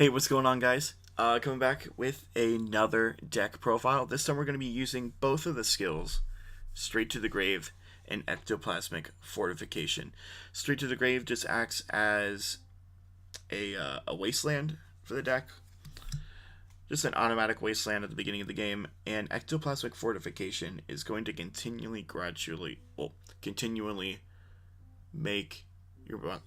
Hey, what's going on, guys? Coming back with another deck profile. This time we're going to be using both of the skills, Straight to the Grave and Ectoplasmic Fortification. Straight to the Grave just acts as a Wasteland for the deck, just an automatic Wasteland at the beginning of the game, and Ectoplasmic Fortification is going to continually make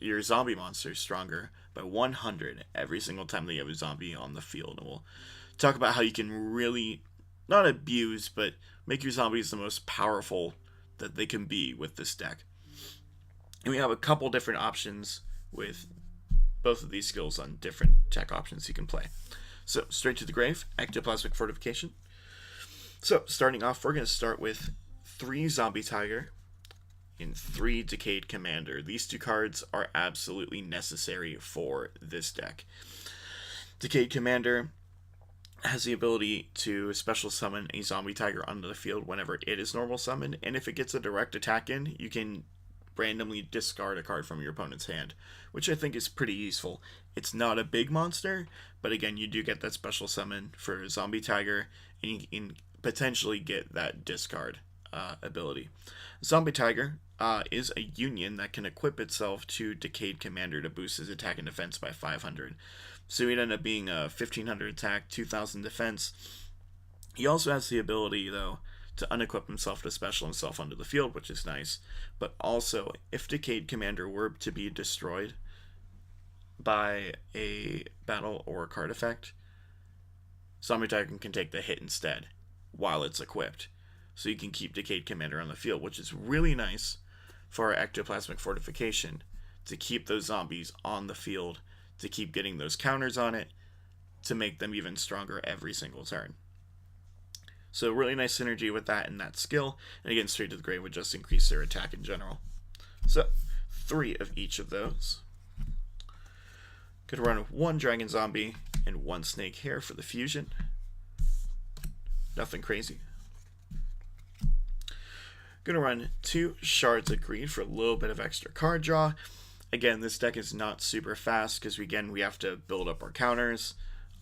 your zombie monsters stronger by 100 every single time that you have a zombie on the field. And we'll talk about how you can really not abuse, but make your zombies the most powerful that they can be with this deck. And we have a couple different options with both of these skills on different tech options you can play. So, Straight to the Grave, Ectoplasmic Fortification. So, starting off, we're going to start with 3 Zombie Tiger and 3 Decayed Commander. These 2 cards are absolutely necessary for this deck. Decayed Commander has the ability to special summon a Zombie Tiger onto the field whenever it is normal summoned, and if it gets a direct attack in, you can randomly discard a card from your opponent's hand, which I think is pretty useful. It's not a big monster, but again, you do get that special summon for Zombie Tiger, and you can potentially get that discard ability. Zombie Tiger is a union that can equip itself to Decayed Commander to boost his attack and defense by 500. So he'd end up being a 1500 attack, 2000 defense. He also has the ability, though, to unequip himself to special himself onto the field, which is nice. But also, if Decayed Commander were to be destroyed by a battle or a card effect, Zombie Tiger can take the hit instead while it's equipped. So you can keep Decayed Commander on the field, which is really nice for our Ectoplasmic Fortification, to keep those zombies on the field, to keep getting those counters on it, to make them even stronger every single turn. So really nice synergy with that and that skill, and again, Straight to the Grave would just increase their attack in general. So, 3 of each of those. Could run 1 Dragon Zombie and 1 Snake here for the fusion. Nothing crazy. Gonna run 2 Shards of Greed for a little bit of extra card draw. Again, this deck is not super fast because we have to build up our counters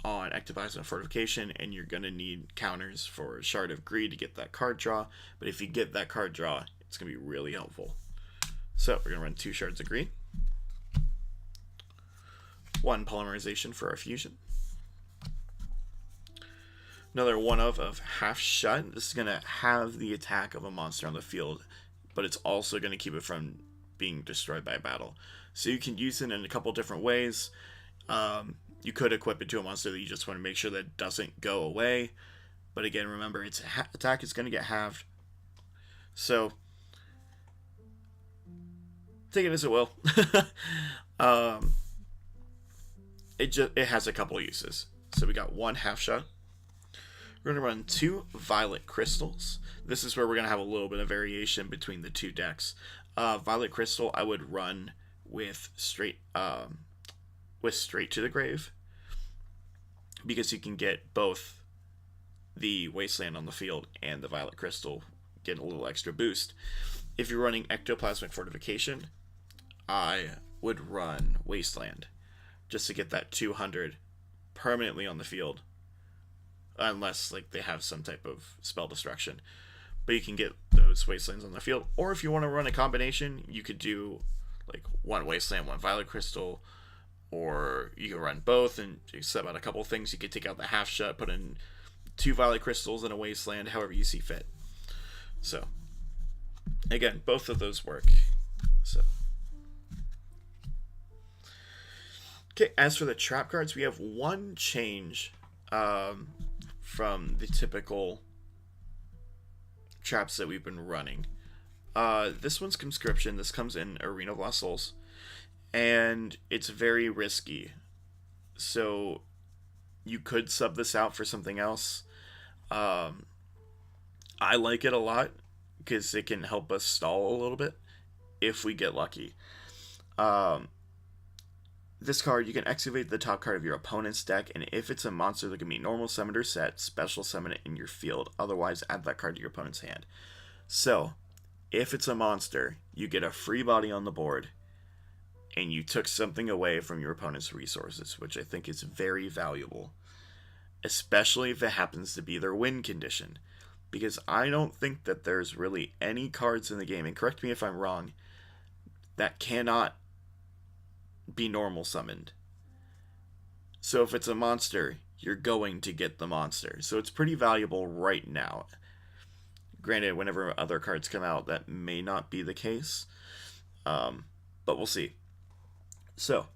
on Ectoplasmic Fortification, and you're gonna need counters for Shard of Greed to get that card draw. But if you get that card draw, it's gonna be really helpful. So we're gonna run 2 Shards of Greed, 1 Polymerization for our fusion. Another one of Half Shut. This is going to have the attack of a monster on the field, but it's also going to keep it from being destroyed by a battle. So you can use it in a couple different ways. You could equip it to a monster that you just want to make sure that it doesn't go away. But again, remember, its attack is going to get halved. So, take it as it will. It has a couple uses. So we got 1 Half Shut. We're going to run 2 Violet Crystals. This is where we're going to have a little bit of variation between the 2 decks. Violet Crystal I would run with Straight to the Grave, because you can get both the Wasteland on the field and the Violet Crystal, get a little extra boost. If you're running Ectoplasmic Fortification, I would run Wasteland, just to get that 200 permanently on the field. Unless they have some type of spell destruction, but you can get those Wastelands on the field. Or if you want to run a combination, you could do 1 Wasteland, 1 Violet Crystal, or you can run both and sub out a couple things. You could take out the Half Shut, put in 2 Violet Crystals and a Wasteland, however you see fit. So again, both of those work. So okay, as for the trap cards, we have 1 change from the typical traps that we've been running. This one's Conscription. This comes in Arena of Lost Souls, and it's very risky. So you could sub this out for something else. I like it a lot because it can help us stall a little bit if we get lucky. This card, you can activate the top card of your opponent's deck, and if it's a monster that can be normal summoned or set, special summon it in your field. Otherwise, add that card to your opponent's hand. So, if it's a monster, you get a free body on the board, and you took something away from your opponent's resources, which I think is very valuable, especially if it happens to be their win condition. Because I don't think that there's really any cards in the game, and correct me if I'm wrong, that cannot be normal summoned. So if it's a monster, you're going to get the monster. So it's pretty valuable right now. Granted, whenever other cards come out, that may not be the case. But we'll see. So,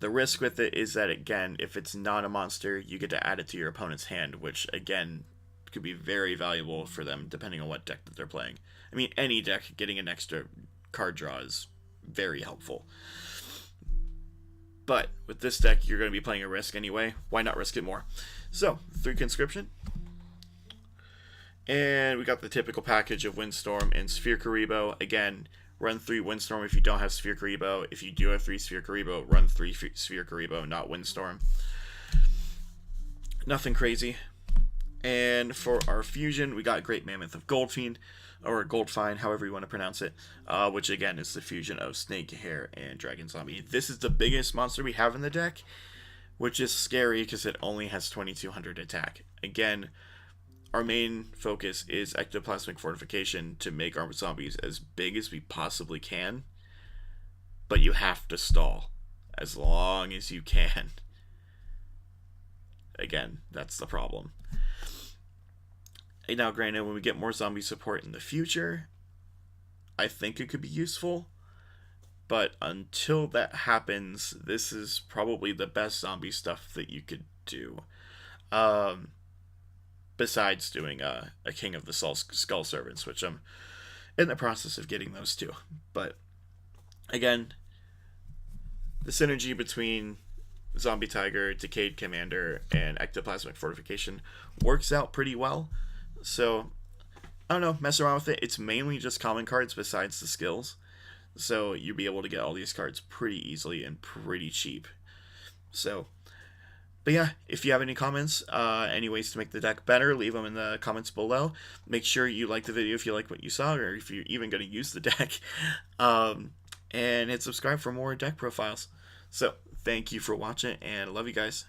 the risk with it is that, again, if it's not a monster, you get to add it to your opponent's hand, which, again, could be very valuable for them, depending on what deck that they're playing. I mean, any deck getting an extra card draw is very helpful. But with this deck, you're going to be playing a risk anyway. Why not risk it more? So, 3 Conscription. And we got the typical package of Windstorm and Sphere Kuriboh. Again, run 3 Windstorm if you don't have Sphere Kuriboh. If you do have 3 Sphere Kuriboh, run 3 Sphere Kuriboh, not Windstorm. Nothing crazy. And for our fusion, we got Great Mammoth of Goldfine, or Goldfine, however you want to pronounce it, which again is the fusion of Snake, Hare, and Dragon Zombie. This is the biggest monster we have in the deck, which is scary because it only has 2200 attack. Again, our main focus is Ectoplasmic Fortification to make our zombies as big as we possibly can, but you have to stall as long as you can. Again, that's the problem. And now, granted, when we get more zombie support in the future, I think it could be useful, but until that happens, this is probably the best zombie stuff that you could do. Besides doing a King of the Skull Servants, which I'm in the process of getting those too. But again, the synergy between Zombie Tiger, Decayed Commander, and Ectoplasmic Fortification works out pretty well. So, I don't know, mess around with it. It's mainly just common cards besides the skills. So, you'll be able to get all these cards pretty easily and pretty cheap. So, but yeah, if you have any comments, any ways to make the deck better, leave them in the comments below. Make sure you like the video if you like what you saw, or if you're even going to use the deck. And hit subscribe for more deck profiles. So, thank you for watching, and I love you guys.